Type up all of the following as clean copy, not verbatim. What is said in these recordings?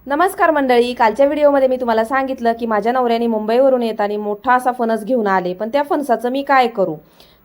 नमस्कार मंडळी, कालच्या व्हिडिओमध्ये मी तुम्हाला सांगितलं की माझ्या नवऱ्याने मुंबईवरून येताना मोठा असा फणस घेऊन आले, पण त्या फणसाचं मी काय करू।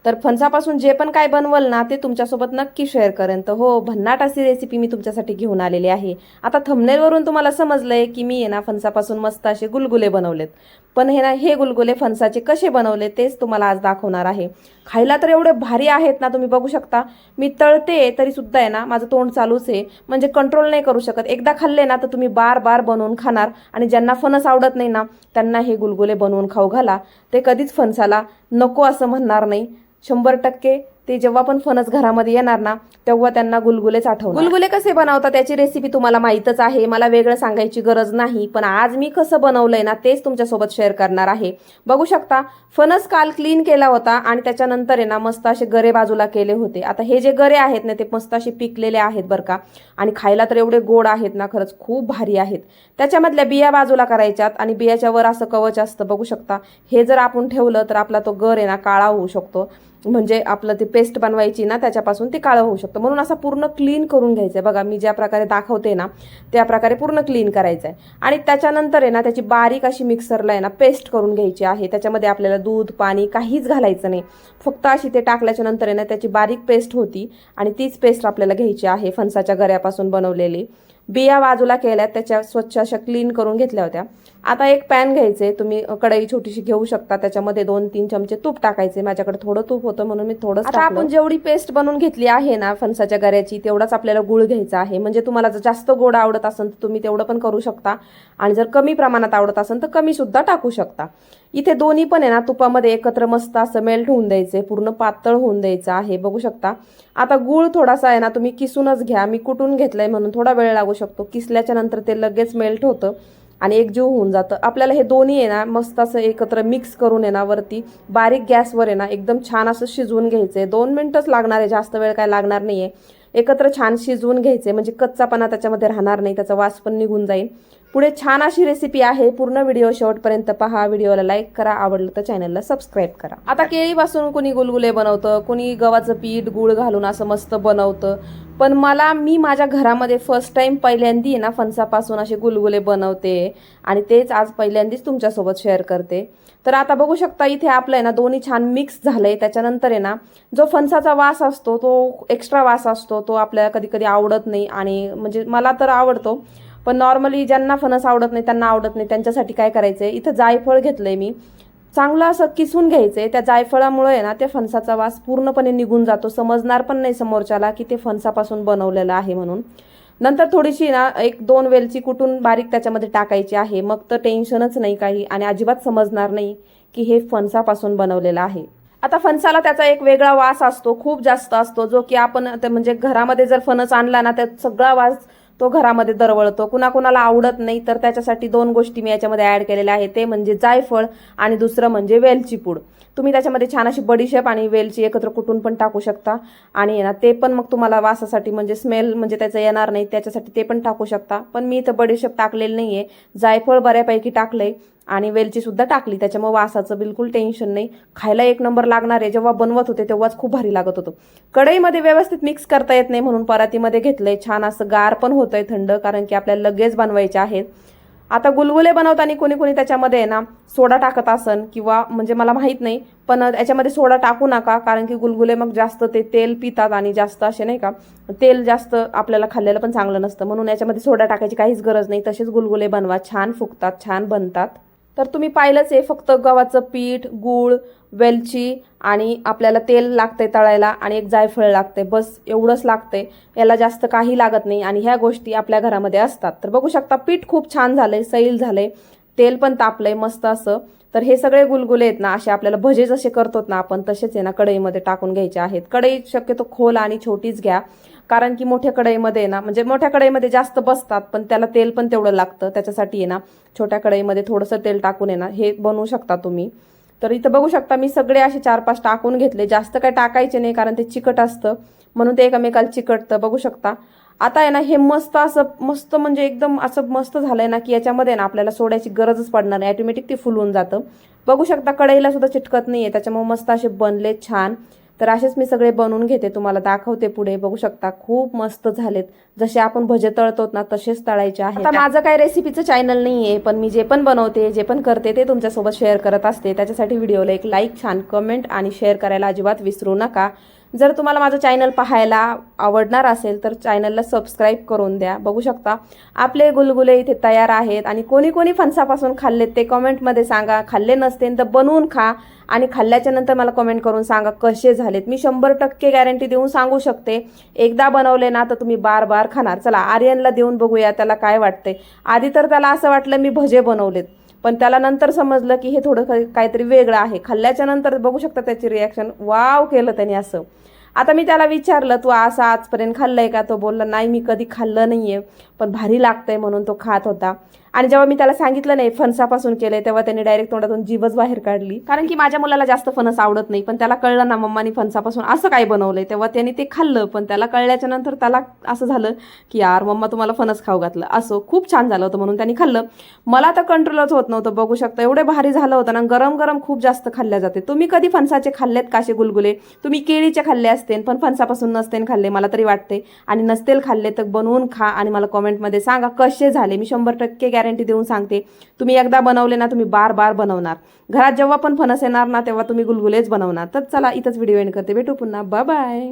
तर फणसापासून जे पण काय बनवल ना ते तुमच्यासोबत नक्की शेअर करेन। तर हो, भन्नाट अशी रेसिपी मी तुमच्यासाठी घेऊन आलेली आहे। आता थंबनेलवरून तुम्हाला समजलंय की मी ना फणसापासून मस्त असे गुलगुले बनवलेत, पण हे गुलगुले फणसाचे कसे बनवले तेच तुम्हाला आज दाखवणार आहे। खायला तर एवढे भारी आहेत ना, तुम्ही बघू शकता। मी तळते तरी सुद्धा आहे ना माझं तोंड चालूच आहे, म्हणजे कंट्रोल नाही करू शकत। एकदा खाल्ले ना तर तुम्ही बार बार बनवून खाणार, आणि ज्यांना फणस आवडत नाही ना त्यांना हे गुलगुले बनवून खाऊ घाला, ते कधीच फणसाला नको असं म्हणणार नाही। 100% ते जेव्हा पण फणस घरामध्ये येणार ना तेव्हा त्यांना गुलगुलेच आठवणार। गुलगुले कसे बनवतात त्याची रेसिपी तुम्हाला माहीतच आहे, मला वेगळं सांगायची गरज नाही। पण आज मी कसं बनवलंय ना तेच तुमच्यासोबत शेअर करणार आहे। बघू शकता, फणस काल क्लीन केला होता आणि त्याच्यानंतर आहे ना मस्त असे गरे बाजूला केले होते। आता हे जे गरे आहेत ना ते मस्त असे पिकलेले आहेत बरं का, आणि खायला तर एवढे गोड आहेत ना, खरंच खूप भारी आहेत। त्याच्यामधल्या बिया बाजूला करायच्यात, आणि बियाच्या वर असं कवच असतं बघू शकता। हे जर आपण ठेवलं तर आपला तो गर आहे ना काळा होऊ शकतो, म्हणजे आपलं ती पेस्ट बनवायची ना त्याच्यापासून ते काळं होऊ शकतं। म्हणून असं पूर्ण क्लीन करून घ्यायचं आहे। बघा मी ज्या प्रकारे दाखवते ना त्या प्रकारे पूर्ण क्लीन करायचं आहे, आणि त्याच्यानंतर आहे ना त्याची बारीक अशी मिक्सरला आहे ना पेस्ट करून घ्यायची आहे। त्याच्यामध्ये आपल्याला दूध पाणी काहीच घालायचं नाही, फक्त अशी ते टाकल्याच्या नंतर आहे ना त्याची बारीक पेस्ट होती, आणि तीच पेस्ट आपल्याला घ्यायची आहे फणसाच्या गऱ्यापासून बनवलेली। बिया बाजूला केल्यात, त्याच्या स्वच्छ अशा क्लीन करून घेतल्या होत्या। आता एक पॅन घ्यायचे, तुम्ही कढई छोटीशी घेऊ शकता, त्याच्यामध्ये 2-3 चमचे तूप टाकायचे। माझ्याकडे थोडं तूप होतं म्हणून मी थोडंच टाकलं। आता आपण जेवढी पेस्ट बनवून घेतली आहे ना फणसाच्या गऱ्याची तेवढाच आपल्याला गुळ घ्यायचा आहे। म्हणजे तुम्हाला जर जास्त गोड आवडत असेल तर तुम्ही तेवढं पण करू शकता, आणि जर कमी प्रमाणात आवडत असेल तर कमी सुद्धा टाकू शकता। इथे दोन्ही पण आहे ना तुपामध्ये एकत्र मस्त असं मेल्ट होऊन द्यायचे, पूर्ण पातळ होऊन द्यायचं आहे बघू शकता। आता गुळ थोडासा आहे ना तुम्ही किसूनच घ्या, मी कुटून घेतलंय म्हणून थोडा वेळ लागू शकतो। किसल्याच्या नंतर ते लगेच मेल्ट होतं आणि एकजीव होऊन जातं। आपल्याला हे दोन्ही आहे ना मस्त असं एकत्र मिक्स करून आहे ना वरती बारीक गॅसवर आहे ना एकदम छान असं शिजवून घ्यायचंय। 2 मिनिटच लागणार आहे, जास्त वेळ काय लागणार नाहीये। एकत्र छान शिजवून घ्यायचे, म्हणजे कच्चापणा त्याच्यामध्ये राहणार नाही, त्याचा वास पण निघून जाईल। पुढे छान अशी रेसिपी आहे, पूर्ण व्हिडिओ शेवटपर्यंत पहा। व्हिडिओला लाईक करा, आवडलं तर चॅनलला सबस्क्राईब करा। आता केळीपासून कुणी गुलगुले बनवतं, कुणी गव्हाचं पीठ गुळ घालून असं मस्त बनवतं, पण मी माझ्या घरामध्ये फर्स्ट टाइम पहिल्यांदी ना फणसापासून असे गुलगुले बनवते, आणि तेच आज पहिल्यांदाच तुमच्यासोबत शेअर करते। तर आता बघू शकता इथे आपलं आहे ना दोन्ही छान मिक्स झालंय। त्याच्यानंतर आहे ना जो फणसाचा वास असतो तो एक्स्ट्रा वास असतो, तो आपल्याला कधी कधी आवडत नाही, आणि म्हणजे मला तर आवडतो, पण नॉर्मली ज्यांना फणस आवडत नाही त्यांना आवडत नाही, त्यांच्यासाठी काय करायचंय, इथं जायफळ घेतलंय मी, चांगलं असं किसून घ्यायचंय। त्या जायफळामुळे ना त्या फणसाचा वास पूर्णपणे निघून जातो, समजणार पण नाही समोरच्याला की ते फणसापासून बनवलेलं आहे म्हणून। नंतर थोडीशी ना 1-2 वेलची कुटून बारीक त्याच्यामध्ये टाकायची आहे, मग तर टेन्शनच नाही काही, आणि अजिबात समजणार नाही की हे फणसापासून बनवलेलं आहे। आता फणसाला त्याचा एक वेगळा वास असतो, खूप जास्त असतो, जो की आपण म्हणजे घरामध्ये जर फणस आणला ना त्यात सगळा वास तो घरामध्ये दरवळतो। कुणाकुणाला आवडत नाही, तर त्याच्यासाठी 2 गोष्टी मी याच्यामध्ये ऍड केलेल्या आहेत, ते म्हणजे जायफळ आणि दुसरं म्हणजे वेलची पूड। तुम्ही त्याच्यामध्ये छान अशी बडीशेप आणि वेलची एकत्र कुटून पण टाकू शकता, आणि ना ते पण मग तुम्हाला वासासाठी म्हणजे स्मेल म्हणजे त्याचं येणार नाही त्याच्यासाठी ते पण टाकू शकता। पण मी इथं बडीशेप टाकलेली नाहीये, जायफळ बऱ्यापैकी टाकलंय आणि वेलची सुद्धा टाकली, त्याच्यामुळे वासाचं बिलकुल टेन्शन नाही। खायला एक नंबर लागणार आहे, जेव्हा बनवत होते तेव्हाच खूप भारी लागत होतं। कढईमध्ये व्यवस्थित मिक्स करता येत नाही म्हणून परातीमध्ये घेतलंय, छान असं गार पण होतंय थंड, कारण की आपल्याला लगेच बनवायचे आहेत। आता गुलगुले बनवताना कोणी कोणी त्याच्यामध्ये आहे ना सोडा टाकत असन, किंवा म्हणजे मला माहित नाही, पण याच्यामध्ये सोडा टाकू नका, कारण की गुलगुले मग जास्त ते तेल पितात, आणि जास्त असे नाही का तेल जास्त आपल्याला खाल्लेलं पण चांगलं नसतं, म्हणून याच्यामध्ये सोडा टाकायची काहीच गरज नाही। तसेच गुलगुले बनवा, छान फुगतात, छान बनतात। तर तुम्ही पाहिलंच आहे, फक्त गव्हाचं पीठ, गूळ, वेलची आणि आपल्याला तेल लागतंय तळायला, आणि एक जायफळ लागतंय, बस एवढंच लागतंय, याला जास्त काही लागत नाही, आणि ह्या गोष्टी आपल्या घरामध्ये असतात। तर बघू शकता पीठ खूप छान झालंय, सैल झालंय, तेल पण तापलंय मस्त असं। तर हे सगळे गुलगुले आहेत ना असे आपल्याला भजे जसे करतो ना आपण तसेच आहे ना कढईमध्ये टाकून घ्यायचे आहेत। कढई शक्यतो खोल आणि छोटीच घ्या, कारण की मोठ्या कढईमध्ये ना म्हणजे मोठ्या कढईमध्ये जास्त बसतात, पण त्याला तेल पण तेवढं लागतं, त्याच्यासाठी आहे ना छोट्या कढईमध्ये थोडंसं तेल टाकून आहे ना हे बनवू शकता तुम्ही। तर इथं बघू शकता मी सगळे असे 4-5 टाकून घेतले, जास्त काय टाकायचे नाही कारण ते चिकट असतं, म्हणून ते एकमेकाला चिकटतं बघू शकता। आता आहे ना हे मस्त असं मस्त म्हणजे एकदम असं मस्त झालंय ना की याच्यामध्ये ना आपल्याला सोडायची गरजच पडणार नाही, ऑटोमॅटिक ते फुलून जातं। बघू शकता कढईला सुद्धा चिटकत नाहीये, त्याच्यामुळे मस्त असे बनले छान। तर असेच मी सगळे बनवून घेते, तुम्हाला दाखवते पुढे. बघू शकता खूप मस्त झालेत. जसे आपण भजे तळतो ना तसेच तळायचे आहेत. आता माझं काही रेसिपीचं चॅनल नाही आहे, पण मी जे पण बनवते जे पण करते ते तुमच्यासोबत शेअर करत असते. त्याच्यासाठी व्हिडिओला एक लाईक, छान कमेंट आणि शेअर करायला अजिबात विसरू नका. जर तुम्हाला माझं चॅनल पाहायला आवडणार असेल तर चॅनलला सबस्क्राईब करून द्या. बघू शकता आपले गुलगुले इथे तयार आहेत. आणि कोणी कोणी फणसापासून खाल्लेत ते कमेंटमध्ये सांगा. खाल्ले नसतील तर बनवून खा आणि खाल्ल्याच्या नंतर मला कमेंट करून सांगा कसे झालेत. मी 100% गॅरंटी देऊन सांगू शकते. एकदा बनवले ना तर तुम्ही बार बार खाणार. चला आर्यनला देऊन बघूया त्याला काय वाटतंय. आधी तर त्याला असं वाटलं मी भजे बनवलेत, पण त्याला नंतर समजलं की हे थोडं काहीतरी वेगळं आहे. खाल्ल्याच्या नंतर बघू शकता त्याची रिॲक्शन, वाव केलं त्याने असं. आता मी त्याला विचारलं तू असं आजपर्यंत खाल्लंय का? तो बोलला नाही मी कधी खाल्लं नाहीये, पण भारी लागतंय म्हणून तो खात होता. आणि जेव्हा मी त्याला सांगितलं नाही फणसापासून केलंय तेव्हा त्याने डायरेक्ट तोंडातून जीभच बाहेर काढली. कारण की माझ्या मुलाला जास्त फणस आवडत नाही, पण त्याला कळलं ना मम्मानी फणसापासून असं काय बनवलंय, तेव्हा त्याने ते खाल्लं. पण त्याला कळल्याच्या नंतर त्याला असं झालं की यार मम्मा तुम्हाला फणस खाऊ घातलं. असं खूप छान झालं होतं म्हणून त्यांनी खाल्लं. मला तर कंट्रोलच होत नव्हतं. बघू शकता एवढे भारी झालं होतं ना. गरम गरम खूप जास्त खाल्ल्या जाते. तुम्ही कधी फणसाचे खाल्लेत का असे गुलगुले? तुम्ही केळीचे खाल्ले असते पण फणसापासून नसतेन खाल्ले मला तरी वाटते. आणि नसतील खाल्ले तर बनवून खा आणि मला कमेंटमध्ये सांगा कसे झाले. मी 100% गॅरंटी देऊन सांगते. तुम्ही एकदा बनवले ना तुम्ही बार बार बनवणार. घरात जेव्हा पण फणस येणार ना तेव्हा तुम्ही गुलगुलेच बनवणार. तर चला इथंच व्हिडिओ एंड करते. भेटू पुन्हा. Bye bye.